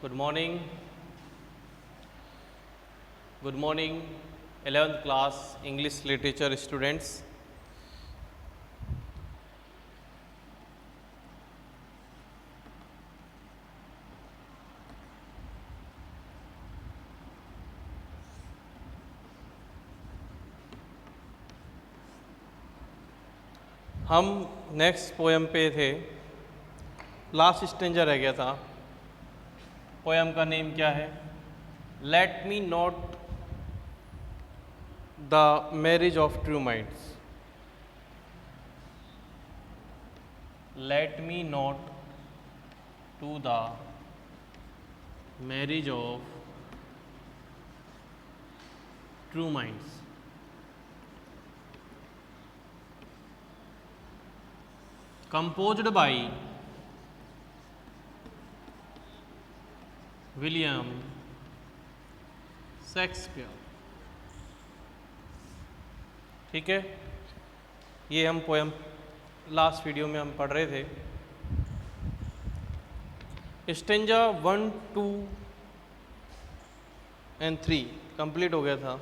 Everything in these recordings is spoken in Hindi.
Good morning. Good morning, 11th class English literature students. हम नेक्स्ट पोएम पे थे, लास्ट स्टेंजर रह गया था। पोएम का नेम क्या है? Let me note the marriage of true minds. Let me note to the marriage of true minds. Composed by William Shakespeare. ठीक है, ये हम पोएम लास्ट वीडियो में हम पढ़ रहे थे। स्टेंजा 1, 2 and 3 कंप्लीट हो गया था।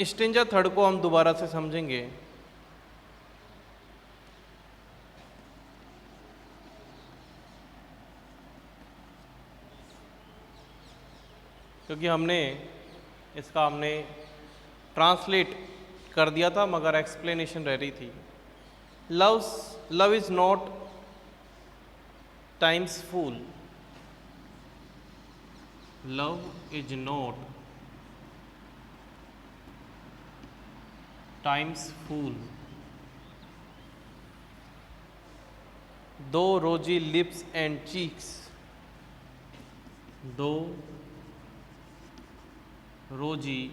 स्टेंजा थर्ड को हम दोबारा से समझेंगे। क्योंकि हमने ट्रांसलेट कर दिया था, मगर एक्सप्लेनेशन रह रही थी। Love is not time's fool. Love is not time's fool. Though rosy lips and cheeks. Though rosy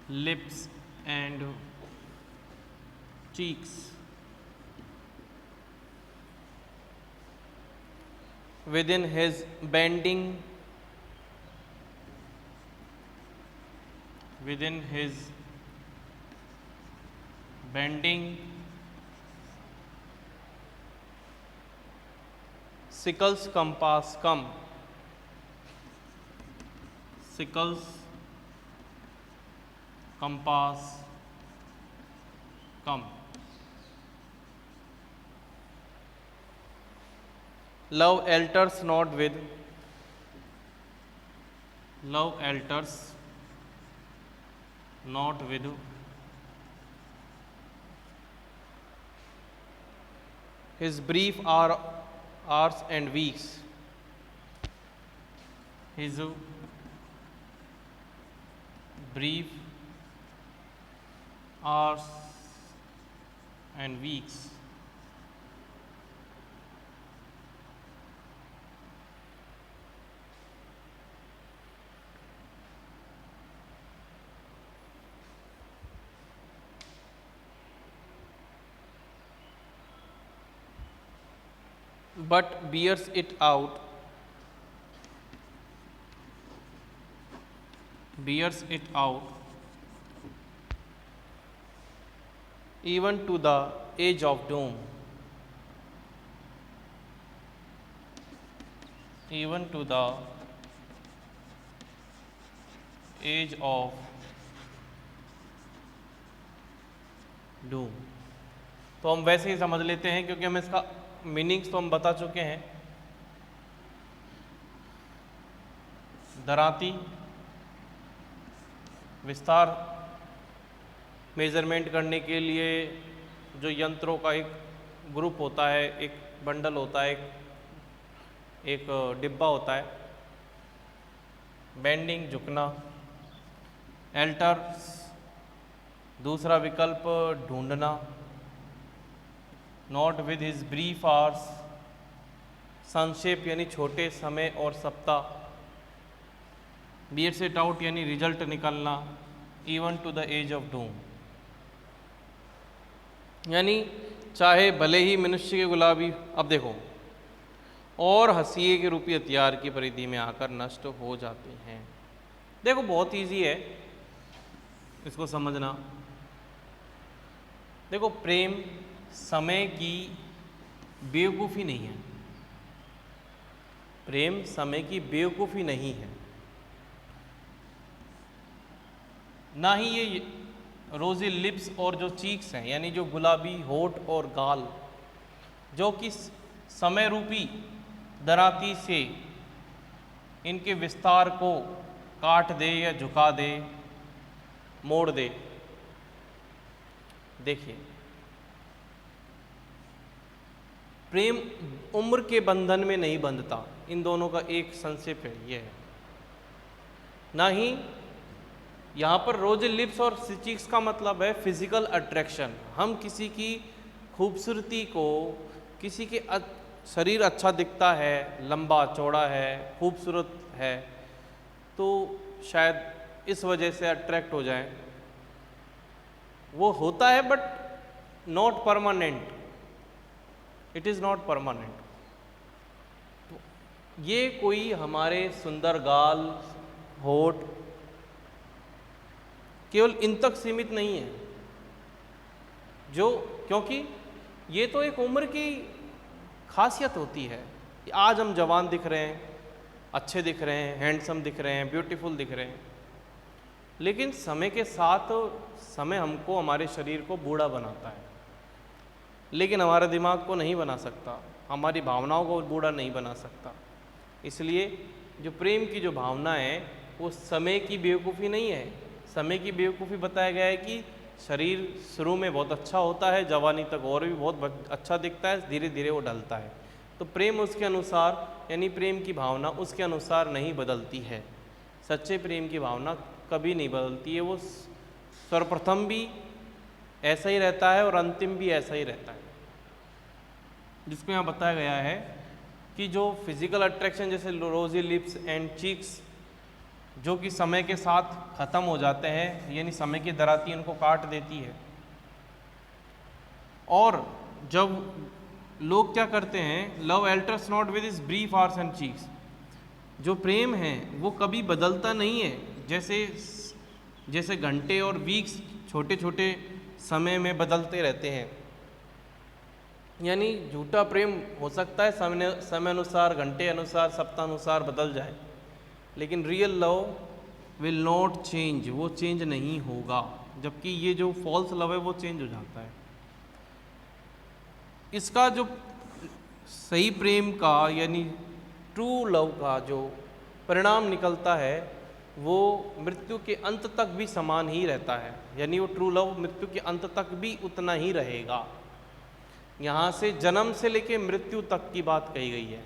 lips and cheeks. Within his bending sickles compass come. Sickles compass come. Love alters not with his brief hours and weeks. His brief hours and weeks. But bears it out even to the age of doom. Even to the age of doom. तो हम वैसे ही समझ लेते हैं, क्योंकि हम इसका मीनिंग्स तो हम बता चुके हैं। दराती विस्तार मेजरमेंट करने के लिए जो यंत्रों का एक ग्रुप होता है, एक बंडल होता है, एक डिब्बा होता है। बेंडिंग झुकना। एल्टर दूसरा विकल्प ढूंढना। Not with his brief hours संक्षेप यानी छोटे समय और सप्ताह। बियर सेट आउट यानी रिजल्ट निकलना। Even to the edge of doom यानी चाहे भले ही मनुष्य के गुलाबी, अब देखो, और हंसिए के रूपी हथियार की परिधि में आकर नष्ट हो जाते हैं। देखो बहुत इजी है इसको समझना। देखो प्रेम समय की बेवकूफ़ी नहीं है। प्रेम समय की बेवकूफ़ी नहीं है। ना ही ये रोज़ी लिप्स और जो चीक्स हैं, यानी जो गुलाबी होठ और गाल, जो कि समय रूपी दराती से इनके विस्तार को काट दे या झुका दे, मोड़ दे। देखिए, प्रेम उम्र के बंधन में नहीं बंधता, इन दोनों का एक संक्षेप है ये है। ना ही यहाँ पर रोज़ी लिप्स और चीक्स का मतलब है फिजिकल अट्रैक्शन। हम किसी की खूबसूरती को, किसी के शरीर अच्छा दिखता है, लंबा चौड़ा है, खूबसूरत है, तो शायद इस वजह से अट्रैक्ट हो जाए। वो होता है but not permanent, it is not permanent. तो ये कोई हमारे सुंदर गाल, होठ केवल इन तक सीमित नहीं है, जो, क्योंकि ये तो एक उम्र की खासियत होती है कि आज हम जवान दिख रहे हैं, अच्छे दिख रहे हैं, हैंडसम दिख रहे हैं, ब्यूटीफुल दिख रहे हैं, लेकिन समय के साथ समय हमको, हमारे शरीर को बूढ़ा बनाता है, लेकिन हमारे दिमाग को नहीं बना सकता, हमारी भावनाओं को बूढ़ा नहीं बना सकता। इसलिए जो प्रेम की जो भावना है वो समय की बेवकूफ़ी नहीं है। समय की बेवकूफ़ी बताया गया है कि शरीर शुरू में बहुत अच्छा होता है, जवानी तक और भी बहुत अच्छा दिखता है, धीरे धीरे वो ढलता है। तो प्रेम उसके अनुसार, यानी प्रेम की भावना उसके अनुसार नहीं बदलती है। सच्चे प्रेम की भावना कभी नहीं बदलती है, वो सर्वप्रथम भी ऐसा ही रहता है और अंतिम भी ऐसा ही रहता है। जिसको यहाँ बताया गया है कि जो फिजिकल अट्रैक्शन जैसे रोजी लिप्स एंड चीक्स, जो कि समय के साथ ख़त्म हो जाते हैं, यानी समय की दराती उनको काट देती है। और जब लोग क्या करते हैं, love altars not with is brief hours and cheeks, जो प्रेम है वो कभी बदलता नहीं है, जैसे घंटे और वीक्स छोटे छोटे समय में बदलते रहते हैं। यानी झूठा प्रेम हो सकता है समय अनुसार, घंटे अनुसार, सप्ताह अनुसार बदल जाए, लेकिन real love will not change, वो चेंज नहीं होगा। जबकि ये जो फॉल्स लव है वो चेंज हो जाता है। इसका जो सही प्रेम का, यानी ट्रू लव का जो परिणाम निकलता है वो मृत्यु के अंत तक भी समान ही रहता है। यानी वो ट्रू लव मृत्यु के अंत तक भी उतना ही रहेगा। यहाँ से जन्म से लेके मृत्यु तक की बात कही गई है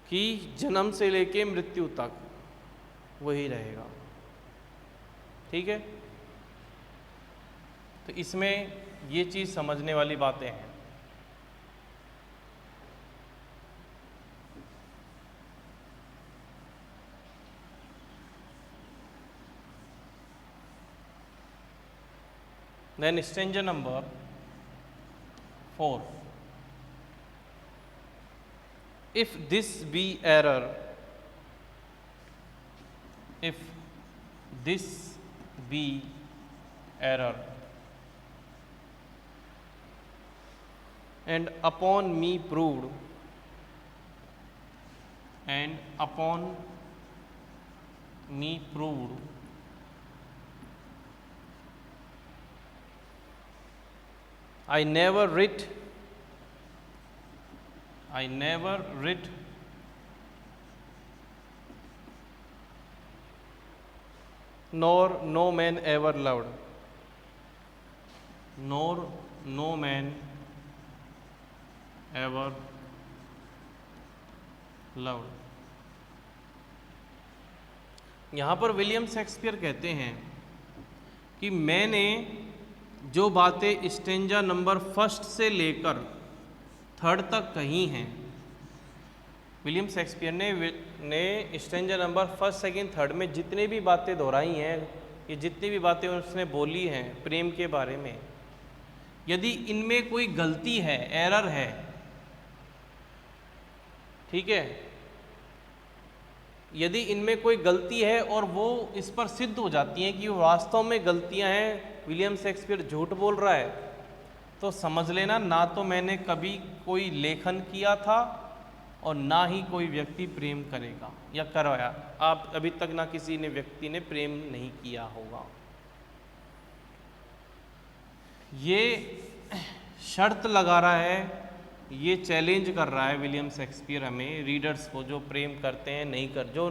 कि जन्म से लेके मृत्यु तक वही रहेगा। ठीक है, तो इसमें ये चीज़ समझने वाली बातें हैं। Then stranger number 4. If this be error, if this be error, and upon me proved, and upon me proved, I never writ nor no man ever loved, nor no man ever loved। यहाँ पर विलियम शेक्सपियर कहते हैं कि मैंने जो बातें स्टेंजा नंबर 1 से लेकर 3 तक कही हैं, विलियम शेक्सपियर ने स्टेंजा नंबर 1, 2, 3 में जितने भी बातें दोहराई हैं, ये जितनी भी बातें उसने बोली हैं प्रेम के बारे में, यदि इनमें कोई गलती है, एरर है, ठीक है, यदि इनमें कोई गलती है और वो इस पर सिद्ध हो जाती है कि वो वास्तव में गलतियां हैं, विलियम शेक्सपियर झूठ बोल रहा है, तो समझ लेना ना तो मैंने कभी कोई लेखन किया था और ना ही कोई व्यक्ति प्रेम करेगा या करवाया। आप अभी तक ना किसी ने व्यक्ति ने प्रेम नहीं किया होगा। ये शर्त लगा रहा है, ये चैलेंज कर रहा है विलियम शेक्सपियर हमें, रीडर्स को जो प्रेम करते हैं नहीं कर, जो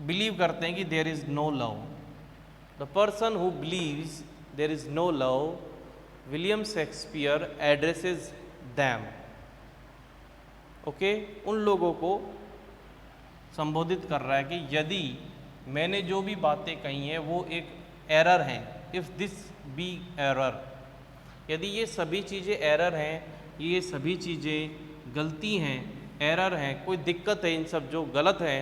बिलीव करते हैं कि there is no love. The person who believes there is no love, William Shakespeare addresses them. Okay, उन लोगों को संबोधित कर रहा है कि यदि मैंने जो भी बातें कही हैं वो एक एरर हैं, इफ़ दिस बी एरर, यदि ये सभी चीज़ें एरर हैं, ये सभी चीज़ें गलती हैं, एरर हैं, कोई दिक्कत है इन सब जो गलत है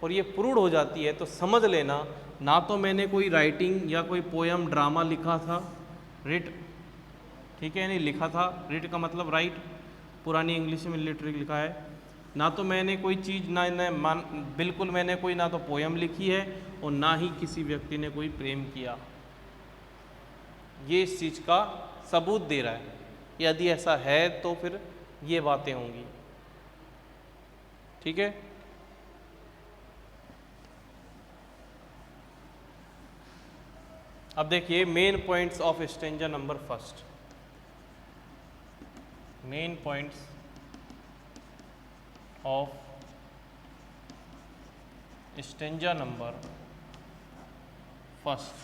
और ये प्रूव हो जाती है, तो समझ लेना ना तो मैंने कोई राइटिंग या कोई पोयम ड्रामा लिखा था, रिट, ठीक है, नहीं लिखा था, रिट का मतलब राइट, पुरानी इंग्लिश में लिटरेरी लिखा है, ना तो मैंने कोई चीज़ बिल्कुल मैंने कोई ना तो पोयम लिखी है और ना ही किसी व्यक्ति ने कोई प्रेम किया। ये इस चीज़ का सबूत दे रहा है। यदि ऐसा है तो फिर ये बातें होंगी। ठीक है, अब देखिए main points of stanza number first. Main points of stanza number first.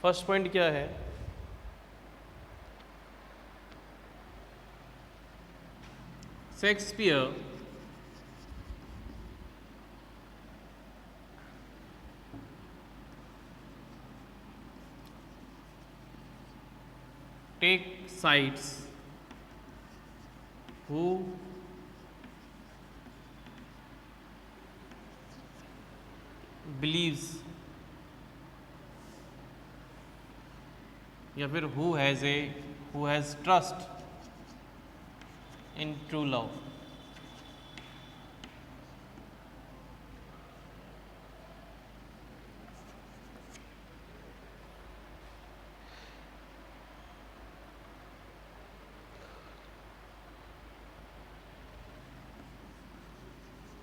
First point क्या है? Shakespeare take sides who believes या फिर who has trust in true love।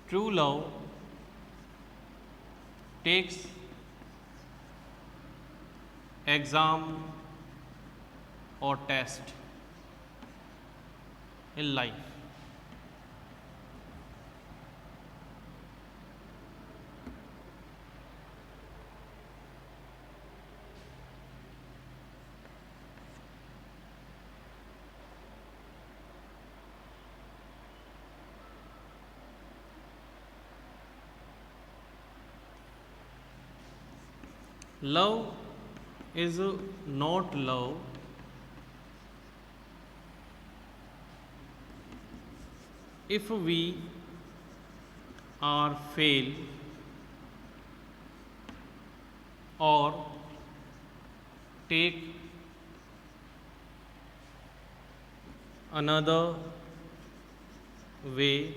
True love takes exam or test in life। Love is not love if we are fail or take another way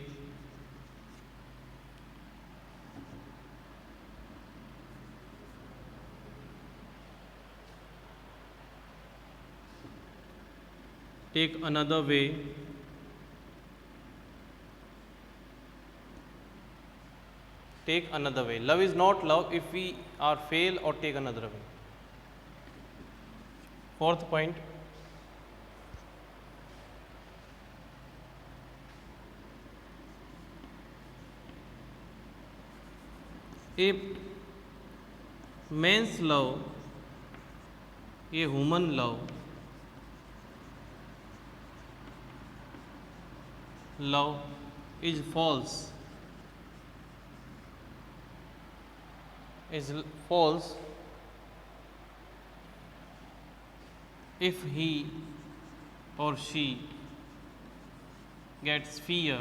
take another way take another way। Love is not love if we are fail or take another way। Fourth point, a man's love, a human love, love is false, is false if he or she gets fear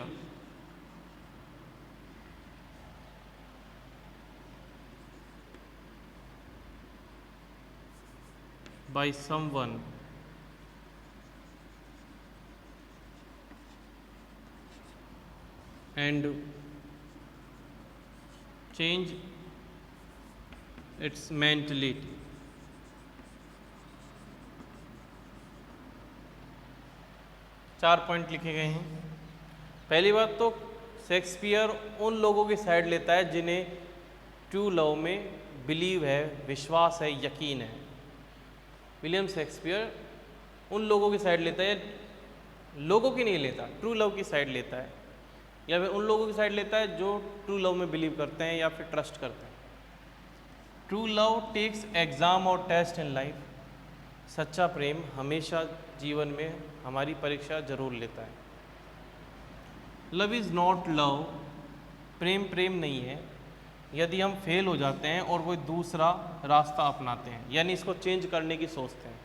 by someone and change it's mentality. चार पॉइंट लिखे गए हैं। पहली बात तो शेक्सपियर उन लोगों की साइड लेता है जिन्हें ट्रू लव में बिलीव है, विश्वास है, यकीन है। विलियम शेक्सपियर उन लोगों की साइड लेता है, लोगों की नहीं लेता, ट्रू लव की साइड लेता है, या फिर उन लोगों की साइड लेता है जो ट्रू लव में बिलीव करते हैं या फिर ट्रस्ट करते हैं। ट्रू लव टेक्स एग्ज़ाम और टेस्ट इन लाइफ। सच्चा प्रेम हमेशा जीवन में हमारी परीक्षा जरूर लेता है। लव इज़ नॉट लव, प्रेम प्रेम नहीं है यदि हम फेल हो जाते हैं और कोई दूसरा रास्ता अपनाते हैं, यानी इसको चेंज करने की सोचते हैं।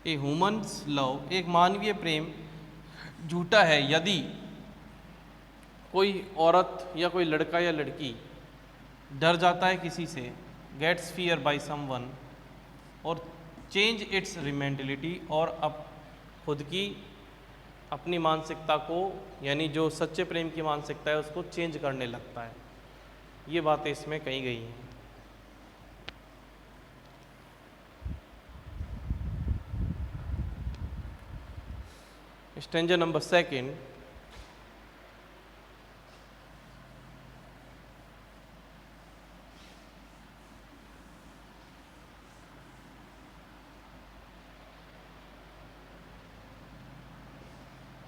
ए ह्यूमन्स लव, एक मानवीय प्रेम झूठा है यदि कोई औरत या कोई लड़का या लड़की डर जाता है किसी से, गेट्स फियर बाय समवन, और चेंज इट्स मेंटलिटी, और अब खुद की अपनी मानसिकता को, यानी जो सच्चे प्रेम की मानसिकता है उसको चेंज करने लगता है। ये बातें इसमें कही गई हैं। Stanza number second.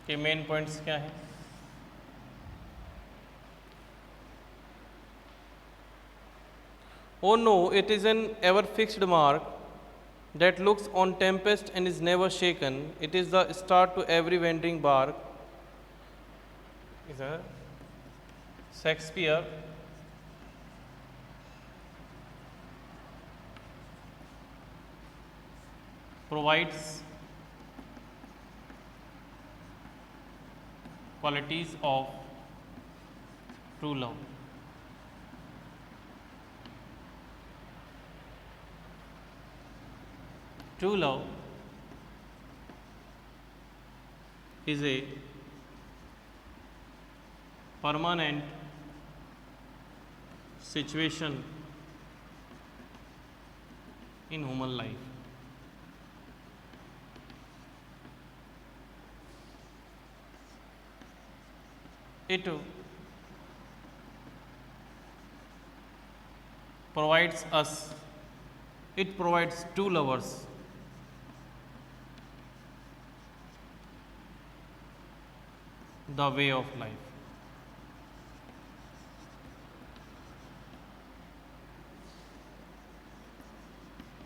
के मेन पॉइंट्स क्या हैं? Oh no, it is an ever fixed mark that looks on tempest and is never shaken. It is the start to every wandering bark. Is a Shakespeare provides qualities of true love. True love is a permanent situation in human life. It provides two lovers the way of life.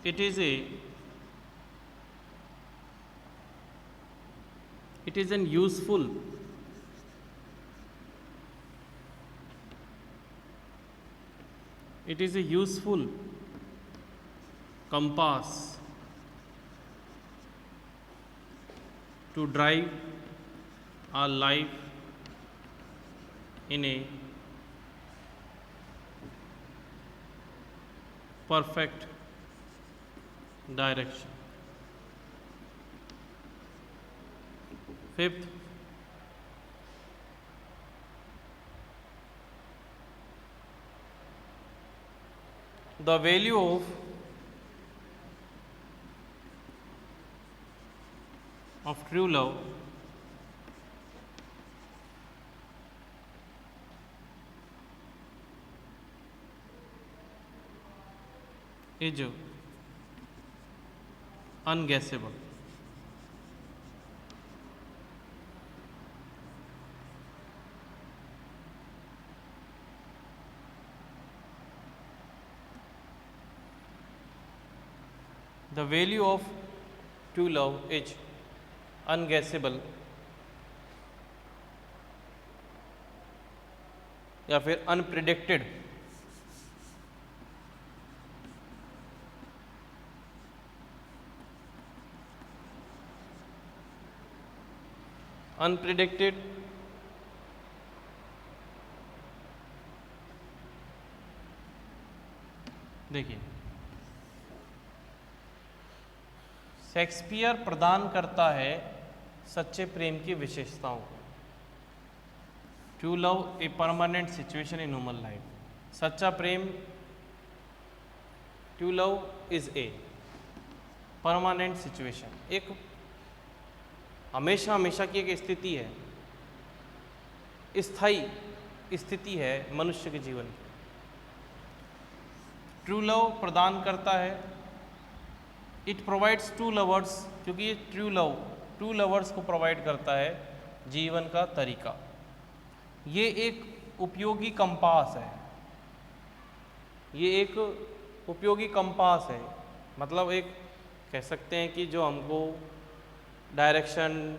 It is an useful compass to drive our life in a perfect direction. Fifth, the value of true love is unguessable. The value of true love is unguessable, या फिर अनप्रिडिक्टेड। अनप्रिडिक्टेड देखिए, शेक्सपियर प्रदान करता है सच्चे प्रेम की विशेषताओं को। True love a permanent situation in human life, सच्चा प्रेम true love is a permanent situation, एक हमेशा हमेशा की एक स्थिति है, स्थायी स्थिति है मनुष्य के जीवन की। ट्रू लव प्रदान करता है, इट प्रोवाइड्स टू लवर्स, क्योंकि ये टू लवर्स को प्रोवाइड करता है जीवन का तरीका। ये एक उपयोगी कंपास है, ये एक उपयोगी कंपास है, मतलब एक कह सकते हैं कि जो हमको डायरेक्शन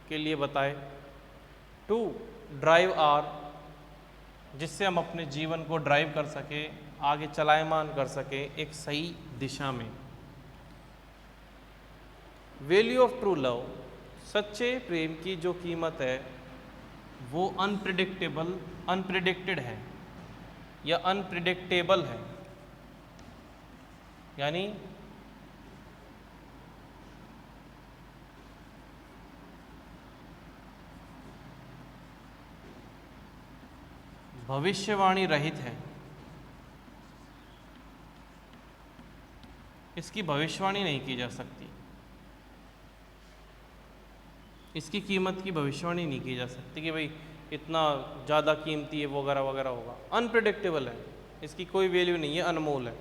के लिए बताए, टू ड्राइव आर, जिससे हम अपने जीवन को ड्राइव कर सके, आगे चलायमान कर सके एक सही दिशा में। वैल्यू ऑफ ट्रू लव, सच्चे प्रेम की जो कीमत है वो अनप्रिडिक्टेड है या अनप्रिडिक्टेबल है, यानी भविष्यवाणी रहित है। इसकी भविष्यवाणी नहीं की जा सकती, इसकी कीमत की भविष्यवाणी नहीं की जा सकती कि भाई इतना ज़्यादा कीमती है वगैरह वगैरह होगा। अनप्रिडिक्टेबल है, इसकी कोई वैल्यू नहीं है, अनमोल है।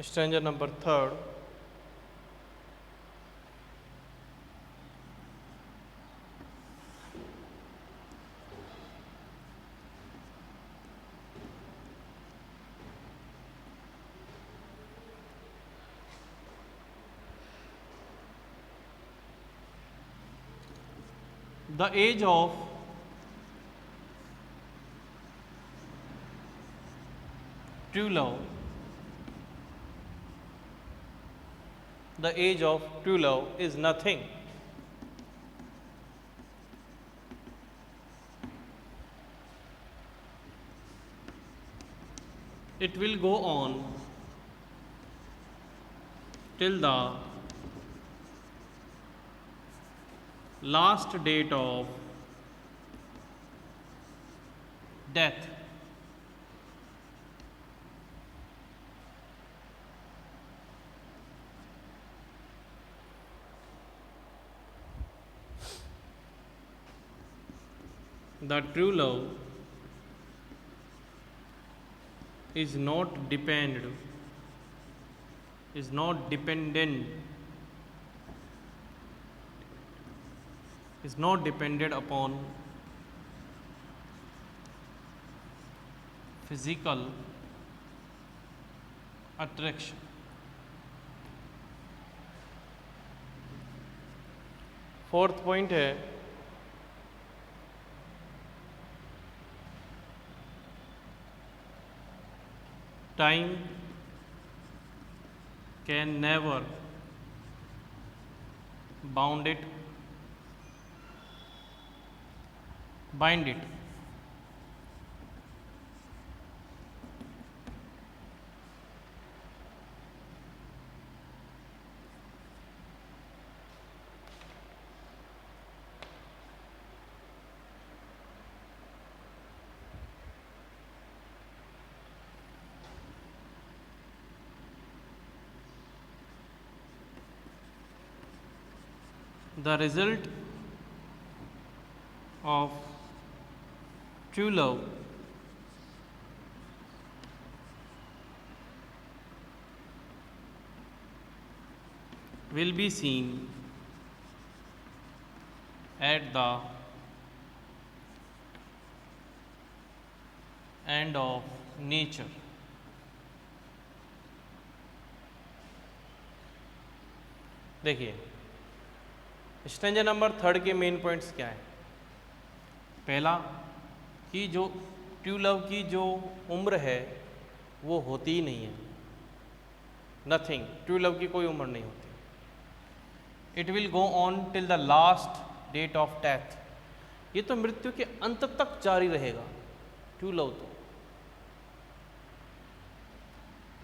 Stranger number 3, the age of true love, the age of true love is nothing. It will go on till the last date of death. The true love is not dependent upon physical attraction. Fourth point है time can never bind it. The result of true love will be seen at the end of nature. देखिए स्ट्रेंजर नंबर 3 के मेन पॉइंट्स क्या है। पहला कि जो ट्रू लव की जो उम्र है वो होती ही नहीं है, नथिंग, ट्रू लव की कोई उम्र नहीं होती। It will go on till the last date of death, ये तो मृत्यु के अंत तक जारी रहेगा ट्रू लव। तो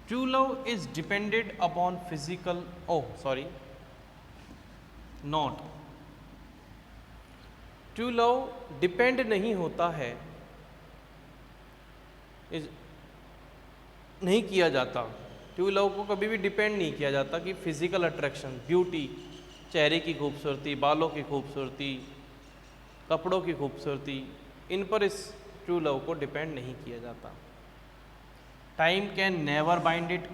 true love is depended upon physical, not, true love depend नहीं होता है, नहीं किया जाता। ट्रू लव को कभी भी डिपेंड नहीं किया जाता कि फिजिकल अट्रैक्शन, ब्यूटी, चेहरे की खूबसूरती, बालों की खूबसूरती, कपड़ों की खूबसूरती, इन पर इस ट्रू लव को डिपेंड नहीं किया जाता। Time can never bind it,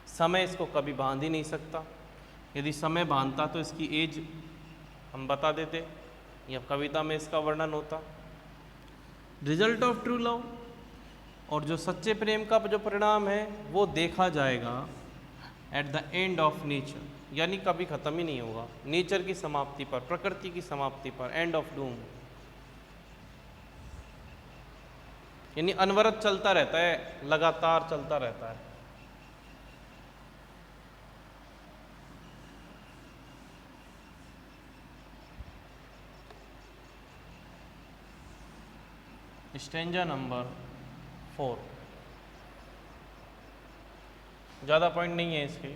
समय इसको कभी बांध ही नहीं सकता। यदि समय बांधता तो इसकी एज हम बता देते या कविता में इसका वर्णन होता। रिजल्ट ऑफ ट्रू लव, और जो सच्चे प्रेम का जो परिणाम है वो देखा जाएगा at the end of nature, यानी कभी ख़त्म ही नहीं होगा, नेचर की समाप्ति पर, प्रकृति की समाप्ति पर, एंड ऑफ डूम, यानी अनवरत चलता रहता है, लगातार चलता रहता है। स्टैंजा नंबर 4, ज़्यादा पॉइंट नहीं है इसके।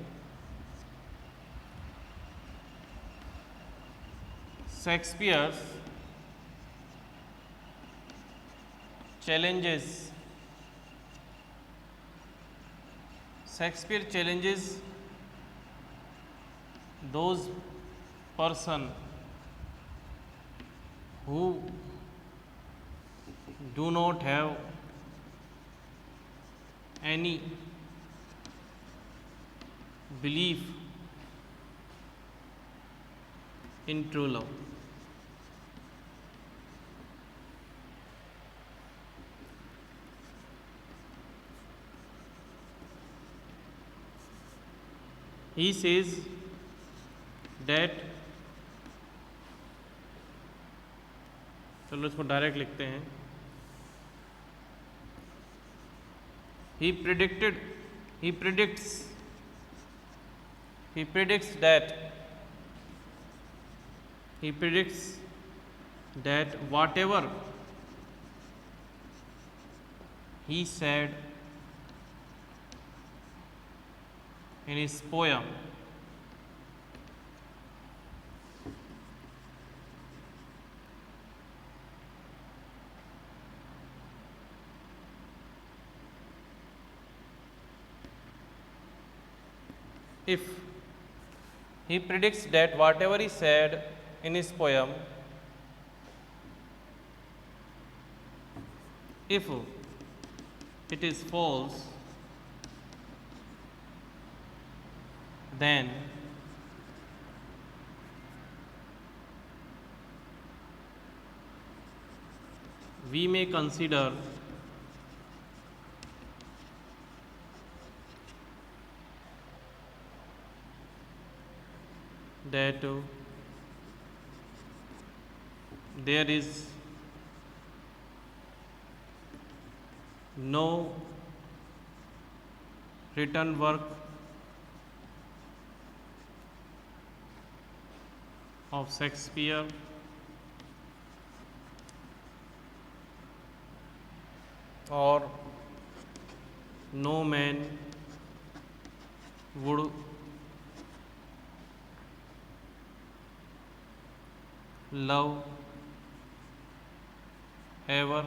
Shakespeare's challenges Shakespeare challenges those person who do not have any belief in true love. He says that, चलो इसको डायरेक्ट लिखते हैं। He predicts that whatever he said in his poem he predicts that whatever he said in his poem, if it is false, then we may consider that there is no written work of Shakespeare or no man would love ever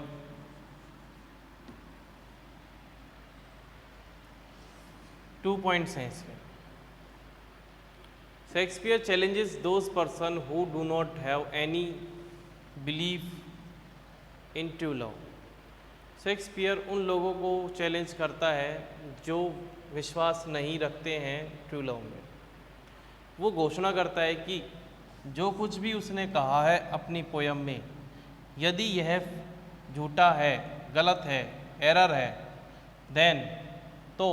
two points हैं इसमें। Shakespeare challenges those person who do not have any believe in true love. Shakespeare उन लोगों को चैलेंज करता है जो विश्वास नहीं रखते हैं ट्रू लव में। वो घोषणा करता है कि जो कुछ भी उसने कहा है अपनी पोयम में, यदि यह झूठा है, गलत है, एरर है, देन तो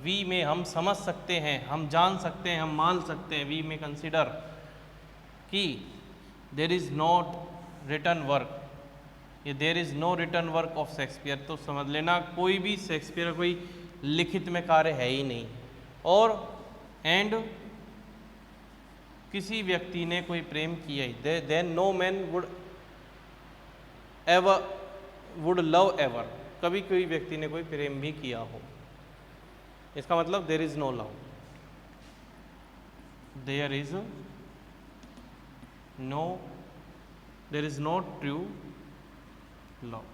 वी में हम समझ सकते हैं, हम जान सकते हैं, हम मान सकते हैं, वी में कंसिडर कि there is not written work, ये there is no written work of Shakespeare. तो समझ लेना कोई भी शेक्सपियर का कोई लिखित में कार्य है ही नहीं। और एंड किसी व्यक्ति ने कोई प्रेम किया ही, then no man would love ever, कभी कोई व्यक्ति ने कोई प्रेम भी किया हो। इसका मतलब there is no love, there is no there is not true love.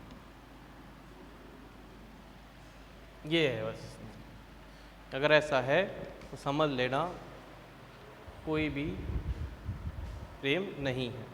ये है बस। अगर ऐसा है तो समझ लेना कोई भी प्रेम नहीं है।